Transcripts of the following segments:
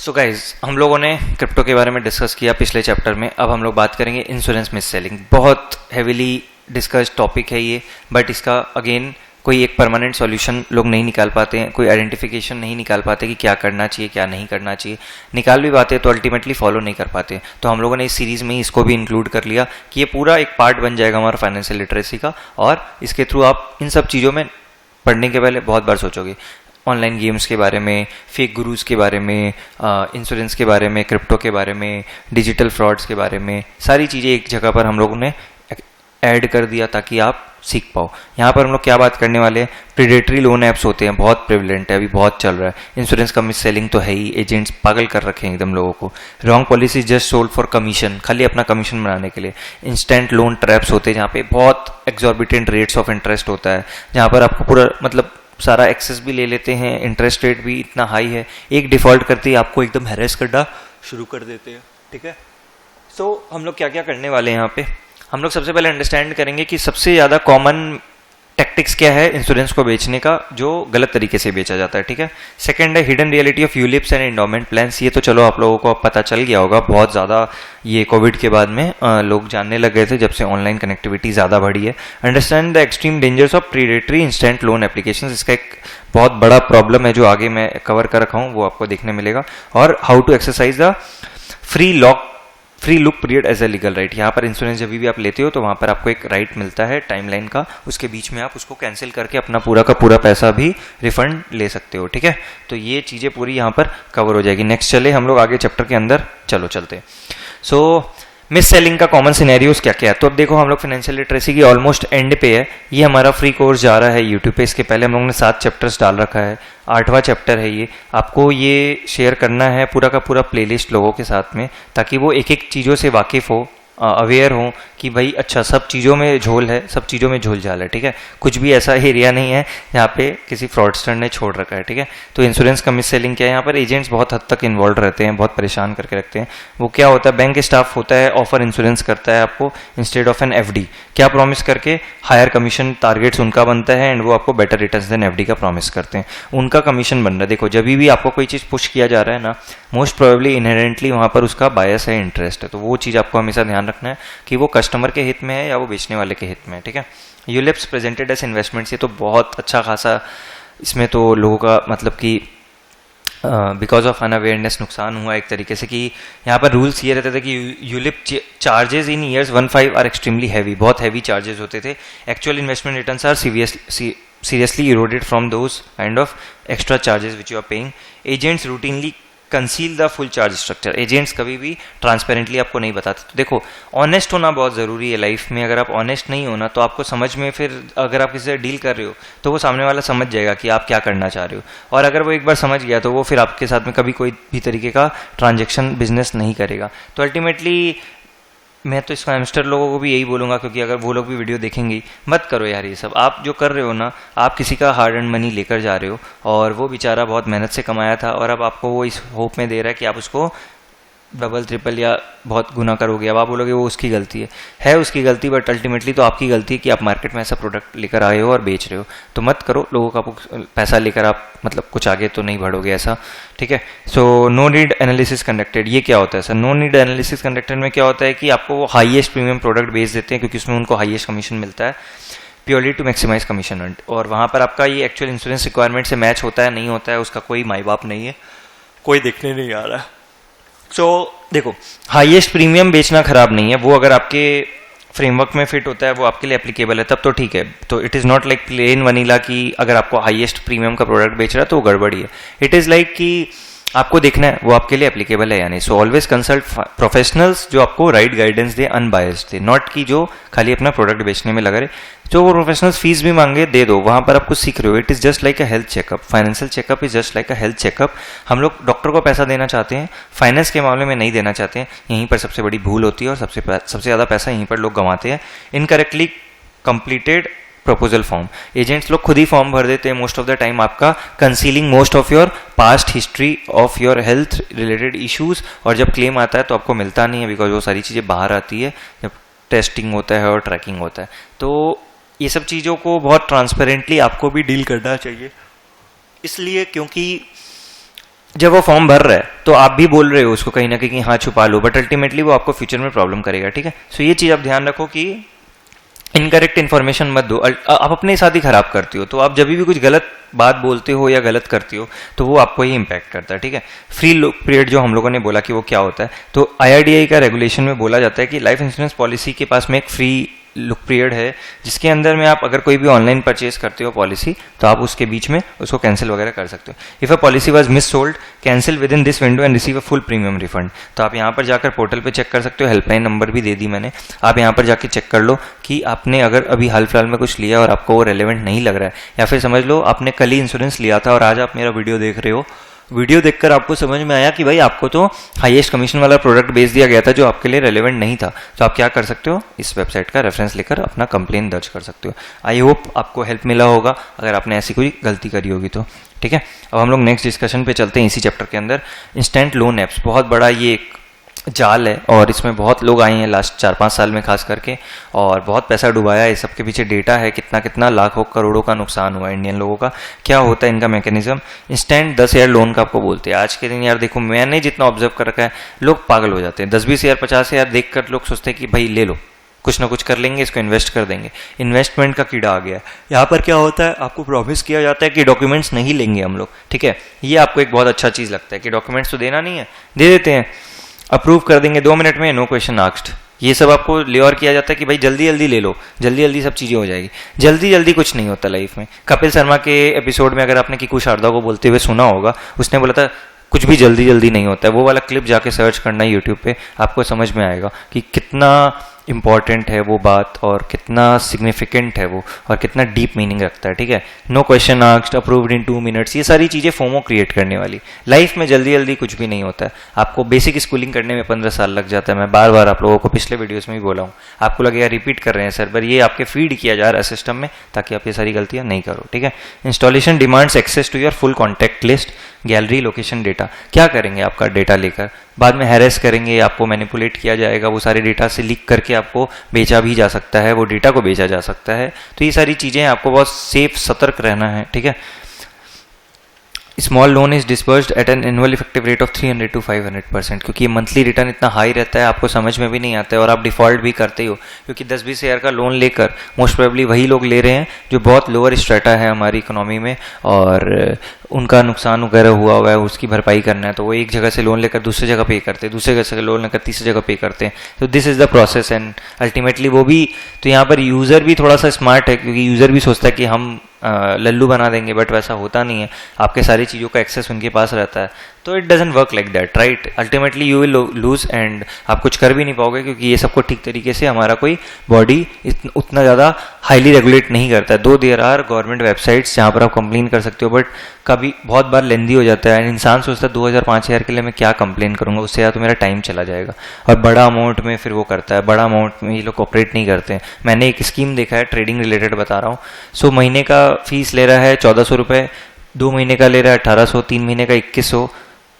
So guys, हम लोगों ने क्रिप्टो के बारे में डिस्कस किया पिछले चैप्टर में। अब हम लोग बात करेंगे इंश्योरेंस मिस सेलिंग। बहुत हेविली डिस्कस टॉपिक है ये, बट इसका अगेन कोई एक परमानेंट सॉल्यूशन लोग नहीं निकाल पाते हैं, कोई आइडेंटिफिकेशन नहीं निकाल पाते कि क्या करना चाहिए क्या नहीं करना चाहिए। निकाल भी पाते तो अल्टीमेटली फॉलो नहीं कर पाते। तो हम लोगों ने इस सीरीज़ में इसको भी इंक्लूड कर लिया कि ये पूरा एक पार्ट बन जाएगा हमारा फाइनेंशियल लिटरेसी का, और इसके थ्रू आप इन सब चीज़ों में पढ़ने के पहले बहुत बार सोचोगे। ऑनलाइन गेम्स के बारे में, फेक गुरुज के बारे में, इंश्योरेंस के बारे में, क्रिप्टो के बारे में, डिजिटल फ्रॉड्स के बारे में, सारी चीज़ें एक जगह पर हम लोगों ने ऐड कर दिया ताकि आप सीख पाओ। यहाँ पर हम लोग क्या बात करने वाले हैं, प्रीडेटरी लोन ऐप्स होते हैं, बहुत प्रिविलेंट है, अभी बहुत चल रहा है। इंश्योरेंस का मिस सेलिंग तो है ही, एजेंट्स पागल कर रखे हैं एकदम लोगों को। Wrong policy just sold for commission, खाली अपना कमीशन बनाने के लिए। इंस्टेंट लोन ट्रैप्स होते हैं जहाँ पे बहुत एक्सॉर्बिटेंट रेट्स ऑफ इंटरेस्ट होता है, जहाँ पर आपको पूरा मतलब सारा एक्सेस भी ले लेते हैं, इंटरेस्ट रेट भी इतना हाई है, एक डिफॉल्ट करते ही आपको एकदम हैरेस करना शुरू कर देते हैं। ठीक है, सो हम लोग क्या क्या करने वाले हैं यहाँ पे, हम लोग सबसे पहले अंडरस्टैंड करेंगे कि सबसे ज़्यादा कॉमन टैक्टिक्स क्या है इंश्योरेंस को बेचने का जो गलत तरीके से बेचा जाता है। ठीक है, सेकंड है hidden reality of ULIPs and endowment plans. ये तो चलो आप लोगों को अब पता चल गया होगा, बहुत ज़्यादा ये कोविड के बाद में लोग जानने लग गए थे जब से ऑनलाइन कनेक्टिविटी ज़्यादा बढ़ी है। Understand the extreme dangers of predatory instant loan application, इसका एक बहुत बड़ा प्रॉब्लम है जो आगे मैं कवर कर रखा हूँ, वो आपको देखने मिलेगा। और how to exercise the free look period as a legal right. यहाँ पर इंश्योरेंस जब भी आप लेते हो तो वहाँ पर आपको एक राइट मिलता है टाइमलाइन का, उसके बीच में आप उसको कैंसिल करके अपना पूरा का पूरा पैसा भी रिफंड ले सकते हो। ठीक है, तो ये चीज़ें पूरी यहाँ पर कवर हो जाएगी। नेक्स्ट चले हम लोग आगे चैप्टर के अंदर, चलते हैं। सो मिस सेलिंग का कॉमन सिनेरियोस क्या क्या है। तो अब देखो हम लोग फाइनेंशियल लिटरेसी की ऑलमोस्ट एंड पे है। ये हमारा फ्री कोर्स जा रहा है यूट्यूब पे। इसके पहले हम लोगों ने 7 चैप्टर्स डाल रखा है, 8वां चैप्टर है ये। आपको ये शेयर करना है पूरा का पूरा प्लेलिस्ट लोगों के साथ में, ताकि वो एक एक चीज़ों से वाकिफ़ हो, अवेयर हो कि भाई अच्छा सब चीज़ों में झोल है, सब चीज़ों में झोल झाल है। ठीक है, कुछ भी ऐसा एरिया नहीं है जहाँ पे किसी फ्रॉडस्टर ने छोड़ रखा है। ठीक है, तो इंश्योरेंस का मिस सेलिंग क्या है, यहाँ पर एजेंट्स बहुत हद तक इन्वॉल्व रहते हैं, बहुत परेशान करके रखते हैं। वो क्या होता है, बैंक स्टाफ होता है, ऑफर इंश्योरेंस करता है आपको इंस्टेड ऑफ एन एफडी, क्या प्रॉमिस करके, हायर कमीशन टारगेट्स उनका बनता है एंड वो आपको बेटर रिटर्न्स देन एफडी का प्रॉमिस करते हैं, उनका कमीशन बन रहा है। देखो जब भी आपको कोई चीज़ पुश किया जा रहा है ना, मोस्ट प्रोबेबली इनहेरेंटली वहाँ पर उसका बायस है, इंटरेस्ट है। तो वो चीज़ आपको हमेशा ध्यान रखना है कि वो कस्टमर के हित में है या वो बेचने वाले के हित में है। ठीक है, यूलिप्स प्रेजेंटेड एज इन्वेस्टमेंट्स, ये तो बहुत अच्छा खासा इसमें तो लोगों का मतलब कि बिकॉज ऑफ अनअवेयरनेस नुकसान हुआ एक तरीके से, कि यहाँ पर रूल्स ये रहते थे कि ULIP charges in years 1-5 are extremely heavy, बहुत हैवी चार्जेस होते थे। Actual investment returns are seriously eroded from those kind of extra charges which you are paying. Agents routinely conceal the full charge structure, agents कभी भी transparently आपको नहीं बताते। तो देखो ऑनेस्ट होना बहुत ज़रूरी है लाइफ में। अगर आप ऑनेस्ट नहीं होना तो आपको समझ में, फिर अगर आप किसी से डील कर रहे हो तो वो सामने वाला समझ जाएगा कि आप क्या करना चाह रहे हो, और अगर वो एक बार समझ गया तो वो फिर आपके साथ में कभी कोई भी तरीके का ट्रांजेक्शन बिजनेस नहीं करेगा। तो अल्टीमेटली मैं तो इस हैमस्टर लोगों को भी यही बोलूँगा, क्योंकि अगर वो लोग भी वीडियो देखेंगे, मत करो यार ये सब। आप जो कर रहे हो ना, आप किसी का हार्ड एंड मनी लेकर जा रहे हो, और वो बेचारा बहुत मेहनत से कमाया था, और अब आपको वो इस होप में दे रहा है कि आप उसको डबल ट्रिपल या बहुत गुना करोगे। अब आप बोलोगे वो उसकी गलती है उसकी गलती, बट अल्टीमेटली तो आपकी गलती है कि आप मार्केट में ऐसा प्रोडक्ट लेकर आए हो और बेच रहे हो। तो मत करो, लोगों का पैसा लेकर आप मतलब कुछ आगे तो नहीं बढ़ोगे ऐसा। ठीक है, so no need analysis conducted, ये क्या होता है sir? No need analysis conducted में क्या होता है कि आपको वो हाईएस्ट प्रीमियम प्रोडक्ट बेच देते हैं क्योंकि उसमें उनको हाईएस्ट कमीशन मिलता है, purely to maximise commission earn. और वहाँ पर आपका ये एक्चुअल इंश्योरेंस रिक्वायरमेंट से मैच होता है नहीं होता है, उसका कोई माई बाप नहीं है, कोई देखने नहीं आ रहा है। सो देखो हाईएस्ट प्रीमियम बेचना खराब नहीं है, वो अगर आपके फ्रेमवर्क में फिट होता है, वो आपके लिए एप्लीकेबल है, तब तो ठीक है। तो it is not like plane vanilla कि अगर आपको हाईएस्ट प्रीमियम का प्रोडक्ट बेच रहा है तो वो गड़बड़ी है। इट इज़ लाइक कि आपको देखना है वो आपके लिए एप्लीकेबल है या नहीं। सो ऑलवेज कंसल्ट प्रोफेशनल्स जो आपको right guidance they, unbiased they, not कि जो खाली अपना प्रोडक्ट बेचने में लगा रहे। जो वो प्रोफेशनल्स फीस भी मांगे दे दो, वहाँ पर आप कुछ सीख रहे हो। It is just like a health checkup, financial checkup is just like a health checkup. हम लोग डॉक्टर को पैसा देना चाहते हैं, फाइनेंस के मामले में नहीं देना चाहते हैं। यहीं पर सबसे बड़ी भूल होती है और सबसे ज़्यादा पैसा यहीं पर लोग गंवाते हैं। Incorrectly completed proposal form, agents लोग खुद ही फॉर्म भर देते हैं मोस्ट ऑफ द टाइम, आपका concealing most of your past history of your health related issues. और जब क्लेम आता है तो आपको मिलता नहीं है, बिकॉज वो सारी चीज़ें बाहर आती है जब टेस्टिंग होता है और ट्रैकिंग होता है। तो ये सब चीज़ों को बहुत ट्रांसपेरेंटली आपको भी डील करना चाहिए, इसलिए क्योंकि जब वो फॉर्म भर रहा है तो आप भी बोल रहे हो उसको कहीं ना कहीं कि हाँ छुपा लो, बट अल्टीमेटली वो आपको फ्यूचर में प्रॉब्लम करेगा, ठीक है। सो ये चीज़ आप ध्यान रखो कि इनकरेक्ट इन्फॉर्मेशन मत दो, आप अपने साथ ही खराब करती हो। तो आप जब भी कुछ गलत बात बोलते हो या गलत करती हो तो वो आपको ही इम्पैक्ट करता है, ठीक है। फ्री लुक पीरियड जो हम लोगों ने बोला कि वो क्या होता है, तो IRDAI का रेगुलेशन में बोला जाता है कि लाइफ इंश्योरेंस पॉलिसी के पास में एक फ्री लुक पीरियड है जिसके अंदर में आप अगर कोई भी ऑनलाइन परचेज करते हो पॉलिसी तो आप उसके बीच में उसको कैंसिल वगैरह कर सकते हो। If a policy was miss sold cancel with in this window and receive a full premium refund. तो आप यहाँ पर जाकर पोर्टल पे चेक कर सकते हो, हेल्पलाइन नंबर भी दे दी मैंने, आप यहाँ पर जाके चेक कर लो कि आपने अगर अभी हाल फिलहाल में कुछ लिया और आपको वो रेलेवेंट नहीं लग रहा है, या फिर समझ लो आपने कल ही इंश्योरेंस लिया था और आज आप मेरा वीडियो देख रहे हो, वीडियो देखकर आपको समझ में आया कि भाई आपको तो हाईएस्ट कमीशन वाला प्रोडक्ट बेच दिया गया था जो आपके लिए रेलेवेंट नहीं था, तो आप क्या कर सकते हो, इस वेबसाइट का रेफरेंस लेकर अपना कंप्लेन दर्ज कर सकते हो। आई होप आपको हेल्प मिला होगा अगर आपने ऐसी कोई गलती करी होगी तो, ठीक है। अब हम लोग नेक्स्ट डिस्कशन पे चलते हैं इसी चैप्टर के अंदर। इंस्टेंट लोन एप्स बहुत बड़ा ये एक जाल है और इसमें बहुत लोग आए हैं लास्ट 4-5 साल में खास करके, और बहुत पैसा डुबाया है। इस सबके पीछे डेटा है कितना कितना लाखों करोड़ों का नुकसान हुआ है इंडियन लोगों का। क्या होता है इनका मैकेनिज्म, इंस्टेंट 10,000 लोन का आपको बोलते हैं। आज के दिन यार देखो मैंने जितना ऑब्जर्व कर रखा है लोग पागल हो जाते हैं, 10-20,000 50,000 देख कर लोग सोचते हैं कि भाई ले लो, कुछ ना कुछ कर लेंगे, इसको इन्वेस्ट कर देंगे। इन्वेस्टमेंट का कीड़ा आ गया है यहाँ पर। क्या होता है, आपको प्रॉमिस किया जाता है कि डॉक्यूमेंट्स नहीं लेंगे हम लोग, ठीक है। ये आपको एक बहुत अच्छा चीज़ लगता है कि डॉक्यूमेंट्स तो देना नहीं है, दे देते हैं, अप्रूव कर देंगे 2 मिनट में, नो क्वेश्चन आस्क्ड। ये सब आपको ल्योर किया जाता है कि भाई जल्दी जल्दी ले लो, जल्दी जल्दी सब चीज़ें हो जाएगी। जल्दी जल्दी कुछ नहीं होता लाइफ में। कपिल शर्मा के एपिसोड में अगर आपने कीकू शारदा को बोलते हुए सुना होगा, उसने बोला था कुछ भी जल्दी जल्दी नहीं होता है। वो वाला क्लिप जाके सर्च करना है यूट्यूब पे, आपको समझ में आएगा कि कितना इंपॉर्टेंट है वो बात और कितना सिग्निफिकेंट है वो और कितना डीप मीनिंग रखता है, ठीक है। No question asked, approved in 2 minutes, ये सारी चीज़ें फोमो क्रिएट करने वाली। लाइफ में जल्दी जल्दी कुछ भी नहीं होता है। आपको बेसिक स्कूलिंग करने में 15 साल लग जाता है। मैं बार बार आप लोगों को पिछले वीडियोस में भी बोला हूँ, आपको लगेगा रिपीट कर रहे हैं सर, पर ये आपके फीड किया जा रहा है सिस्टम में ताकि आप ये सारी गलतियाँ नहीं करो, ठीक है। Installation demands access to your full contact list, gallery, location data. क्या करेंगे आपका डेटा लेकर, बाद में हैरेस करेंगे, आपको मैनिपुलेट किया जाएगा, वो सारे डेटा से लीक करके आपको बेचा भी जा सकता है, वो डेटा को बेचा जा सकता है। तो ये सारी चीज़ें आपको बहुत सेफ सतर्क रहना है, ठीक है। Small loan is disbursed at an annual effective rate of 300 to 500%, क्योंकि ये मंथली रिटर्न इतना हाई रहता है आपको समझ में भी नहीं आता है और आप डिफॉल्ट भी करते हो, क्योंकि 10-20 हज़ार का लोन लेकर मोस्ट प्रोबेबली वही लोग ले रहे हैं जो बहुत लोअर स्ट्रेटा है हमारी इकोनॉमी में और उनका नुकसान वगैरह हुआ है, उसकी भरपाई करना है। तो वो एक जगह से लोन लेकर दूसरी जगह पे करते हैं, दूसरी जगह से लोन लेकर तीसरी जगह पे करते हैं। तो this is the process and ultimately वो भी, तो यहाँ पर यूज़र भी थोड़ा सा स्मार्ट है क्योंकि यूज़र भी सोचता है कि हम लल्लू बना देंगे, बट वैसा होता नहीं है। आपके सारी चीज़ों का एक्सेस उनके पास रहता है, तो it doesn't work like that, right. Ultimately you will lose and आप कुछ कर भी नहीं पाओगे क्योंकि ये सबको ठीक तरीके से हमारा कोई बॉडी उतना ज़्यादा हाईली रेगुलेट नहीं करता है। दो देयर आर गवर्नमेंट वेबसाइट्स जहाँ पर आप कंप्लेन कर सकते हो, बट कभी बहुत बार लेंदी हो जाता है। इंसान सोचता है 2,000-5,000 के लिए मैं क्या कंप्लेन करूँगा, उससे ज़्यादा तो मेरा टाइम चला जाएगा। और बड़ा अमाउंट में फिर वो करता है, बड़ा अमाउंट में ये लोग ऑपरेट नहीं करते हैं। मैंने एक स्कीम देखा है, ट्रेडिंग रिलेटेड बता रहा हूँ। सो महीने का फीस ले रहा है 1,400 रुपये, 2 महीने का ले रहा है 1,800, 3 महीने का 2,100,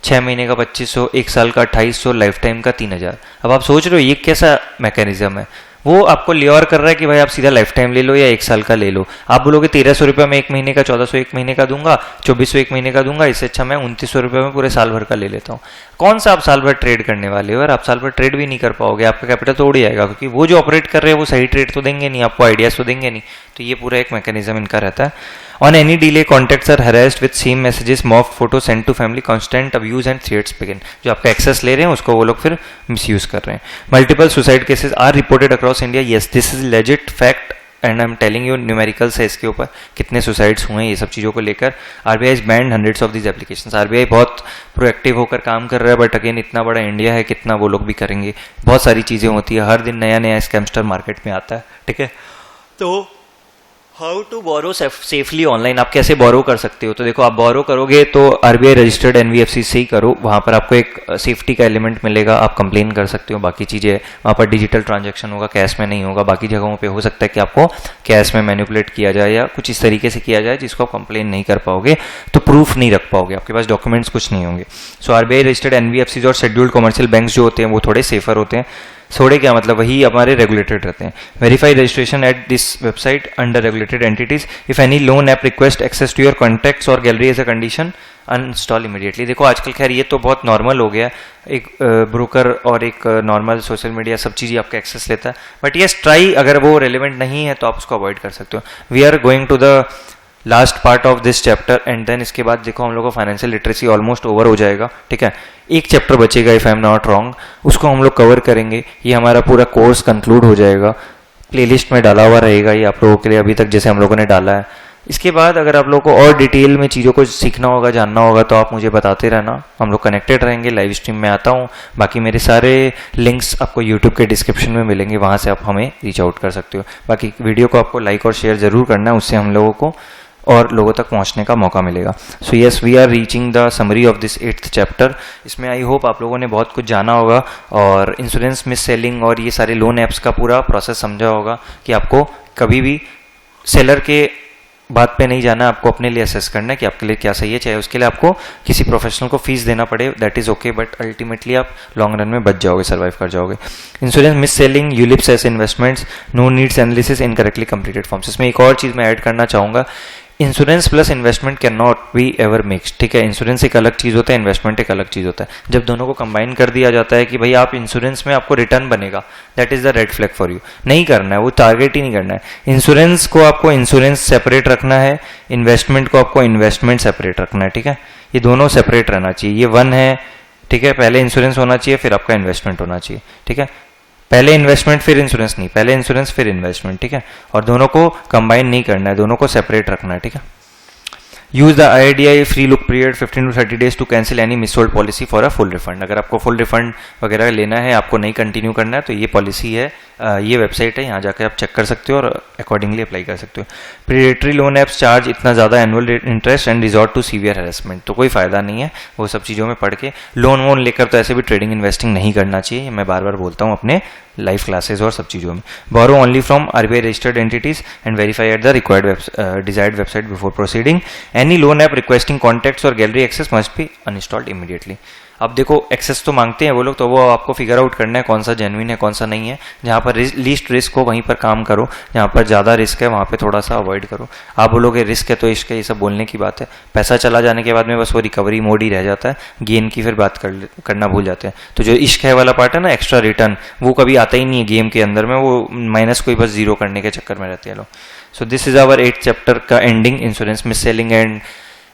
6 महीने का 2,500, 1 साल का 2,800, लाइफ टाइम का 3,000। अब आप सोच रहे हो ये कैसा मैकेनिज्म है। वो आपको ल्योर कर रहा है कि भाई आप सीधा लाइफ टाइम ले लो या 1 साल का ले लो। आप बोलोगे 1,300 रुपये में 1 महीने का, 1,400 1 महीने का दूंगा, 2,400 1 महीने का दूंगा, इससे अच्छा मैं 2,900 रुपये में पूरे साल भर का ले लेता हूँ। कौन सा आप साल भर ट्रेड करने वाले हो, और आप साल भर ट्रेड भी नहीं कर पाओगे, आपका कैपिटल तो उड़ जाएगा क्योंकि वो जो ऑपरेट कर रहे हैं वो सही ट्रेड तो देंगे नहीं, आपको आइडियाज तो देंगे नहीं। तो ये पूरा एक मैकेनिज्म इनका रहता है। On any delay contacts are harassed with same messages, mock photo send to family, constant abuse and threats begin. जो आपका एक्सेस ले रहे हैं उसको वो लोग फिर मिसयूज कर रहे हैं। Multiple suicide cases are reported across India, yes this is legit fact and I am telling you, numericals है इसके ऊपर कितने सुसाइड्स हुए हैं ये सब चीज़ों को लेकर। RBI is band hundreds of these applications. RBI बहुत प्रोएक्टिव होकर काम कर रहा है, बट अगेन इतना बड़ा इंडिया है, कितना वो लोग भी करेंगे। बहुत सारी चीज़ें होती है, हर दिन नया नया स्कैमस्टर मार्केट में आता है, ठीक है। तो how to borrow safely online, आप कैसे बोरो कर सकते हो। तो देखो आप बोरो करोगे तो आरबीआई रजिस्टर्ड एनबीएफसी से ही करो, वहाँ पर आपको एक सेफ्टी का एलिमेंट मिलेगा, आप कंप्लेन कर सकते हो। बाकी चीज़ें वहाँ पर डिजिटल ट्रांजैक्शन होगा, कैश में नहीं होगा। बाकी जगहों पे हो सकता है कि आपको कैश में मैनिपुलेट किया जाए या कुछ इस तरीके से किया जाए जिसको आप कंप्लेन नहीं कर पाओगे, तो प्रूफ नहीं रख पाओगे, आपके पास डॉक्यूमेंट्स कुछ नहीं होंगे। सो आरबीआई रजिस्टर्ड एनबीएफसी और शेड्यूल्ड कमर्शियल बैंक्स जो होते हैं वो थोड़े सेफर होते हैं। थोड़े क्या मतलब वही हमारे रेगुलेटेड रहते हैं। Verify registration at this website under regulated entities. If any loan app request access to your contacts और gallery as a condition, uninstall immediately. देखो आजकल खैर ये तो बहुत नॉर्मल हो गया, एक ब्रोकर और एक नॉर्मल सोशल मीडिया सब चीज़ आपका एक्सेस लेता है, बट यस ट्राई, अगर वो रेलिवेंट नहीं है तो आप उसको अवॉइड कर सकते हो। We are going to the last part of this chapter and then इसके बाद देखो हम लोग को फाइनेंशियल लिटरेसी ऑलमोस्ट ओवर हो जाएगा, ठीक है। एक चैप्टर बचेगा if I am not wrong, उसको हम लोग कवर करेंगे। ये हमारा पूरा कोर्स कंक्लूड हो जाएगा, प्लेलिस्ट में डाला हुआ रहेगा ये आप लोगों के लिए अभी तक जैसे हम लोगों ने डाला है। इसके बाद अगर आप लोगों को और डिटेल में चीज़ों को सीखना होगा, जानना होगा, तो आप मुझे बताते रहना, हम लोग कनेक्टेड रहेंगे। लाइव स्ट्रीम में आता हूँ, बाकी मेरे सारे लिंक्स आपको यूट्यूब के डिस्क्रिप्शन में मिलेंगे, वहाँ से आप हमें रीच आउट कर सकते हो। बाकी वीडियो को आपको लाइक और शेयर ज़रूर करना है, उससे हम लोगों को और लोगों तक पहुंचने का मौका मिलेगा। So yes, we are reaching the summary of this 8th chapter. इसमें आई होप आप लोगों ने बहुत कुछ जाना होगा और इंश्योरेंस मिस सेलिंग और ये सारे लोन ऐप्स का पूरा प्रोसेस समझा होगा कि आपको कभी भी सेलर के बात पे नहीं जाना, आपको अपने लिए असेस करना है कि आपके लिए क्या सही है। चाहे उसके लिए आपको किसी प्रोफेशनल को फीस देना पड़े, that is okay, but ultimately आप लॉन्ग रन में बच जाओगे, सर्वाइव कर जाओगे। Insurance mis selling, ULIPs as investments, no needs analysis, incorrectly completed forms. इसमें एक और चीज़ मैं ऐड करना चाहूँगा, insurance plus investment can not be ever mixed, ठीक है। इंश्योरेंस एक अलग चीज़ होता है, इन्वेस्टमेंट एक अलग चीज़ होता है। जब दोनों को कंबाइन कर दिया जाता है कि भाई आप इंश्योरेंस में आपको रिटर्न बनेगा, that is the red flag for you. नहीं करना है, वो टारगेट ही नहीं करना है। इंश्योरेंस को आपको इंश्योरेंस सेपरेट रखना है, इन्वेस्टमेंट को आपको इन्वेस्टमेंट सेपरेट रखना है, ठीक है। ये दोनों सेपरेट रहना चाहिए, ये वन है, ठीक है। पहले इंश्योरेंस होना चाहिए, फिर आपका इन्वेस्टमेंट होना चाहिए, ठीक है। पहले इन्वेस्टमेंट फिर इंश्योरेंस नहीं, पहले इंश्योरेंस फिर इन्वेस्टमेंट, ठीक है। और दोनों को कंबाइन नहीं करना है, दोनों को सेपरेट रखना है, ठीक है। Use the IRDAI free look period 15 to 30 days to cancel any missold policy for a full refund. अगर आपको फुल रिफंड वगैरह लेना है, आपको नहीं कंटिन्यू करना है, तो ये पॉलिसी है, ये वेबसाइट है, यहाँ जाकर आप चेक कर सकते हो और अकॉर्डिंगली अप्लाई कर सकते हो। प्रीडेटरी लोन ऐप्स चार्ज इतना ज़्यादा annual interest and resort to severe harassment, तो कोई फायदा नहीं है वो सब चीज़ों में पढ़ के। लोन वोन लेकर तो ऐसे भी ट्रेडिंग इन्वेस्टिंग नहीं करना चाहिए, मैं बार बार बोलता हूँ अपने लाइव क्लासेस और सब चीज़ों में। Borrow only from RBI registered entities and verify at the required desired website before proceeding. Any loan app requesting contacts और gallery access must be uninstalled immediately. अब देखो एक्सेस तो मांगते हैं वो लोग, तो वो आपको फिगर आउट करना है कौन सा जेन्युइन है कौन सा नहीं है। जहाँ पर लीस्ट रिस्क हो वहीं पर काम करो, जहाँ पर ज़्यादा रिस्क है वहाँ पे थोड़ा सा अवॉइड करो। आप बोलोगे रिस्क है तो इश्क है, ये सब बोलने की बात है। पैसा चला जाने के बाद में बस वो रिकवरी मोड ही रह जाता है, गेन की फिर बात करना भूल जाते हैं। तो जो इश्क है वाला पार्ट है ना, एक्स्ट्रा रिटर्न, वो कभी आता ही नहीं है गेम के अंदर में, वो माइनस को ही बस जीरो करने के चक्कर में रहते हैं लोग। So this is our 8th chapter का ending, insurance mis selling and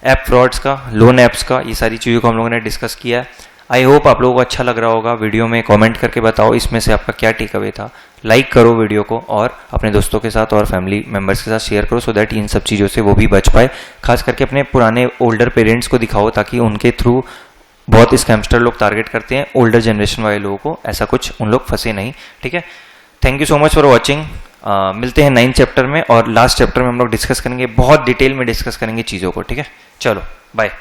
app frauds का, लोन ऐप्स का, ये सारी चीज़ों को हम लोगों ने डिस्कस किया है। आई होप आप लोगों को अच्छा लग रहा होगा। वीडियो में कमेंट करके बताओ इसमें से आपका क्या टेक अवे था। लाइक करो वीडियो को और अपने दोस्तों के साथ और फैमिली मेम्बर्स के साथ शेयर करो, सो दैट इन सब चीज़ों से वो भी बच पाए। खास करके अपने पुराने ओल्डर पेरेंट्स को दिखाओ, ताकि उनके थ्रू बहुत स्कैमस्टर लोग टारगेट करते हैं ओल्डर जनरेशन वाले लोगों को, ऐसा कुछ उन लोग फंसे नहीं, ठीक है। Thank you so much for watching. मिलते हैं 9th चैप्टर में और लास्ट चैप्टर में हम लोग डिस्कस करेंगे, बहुत डिटेल में डिस्कस करेंगे चीज़ों को, ठीक है। चलो बाय।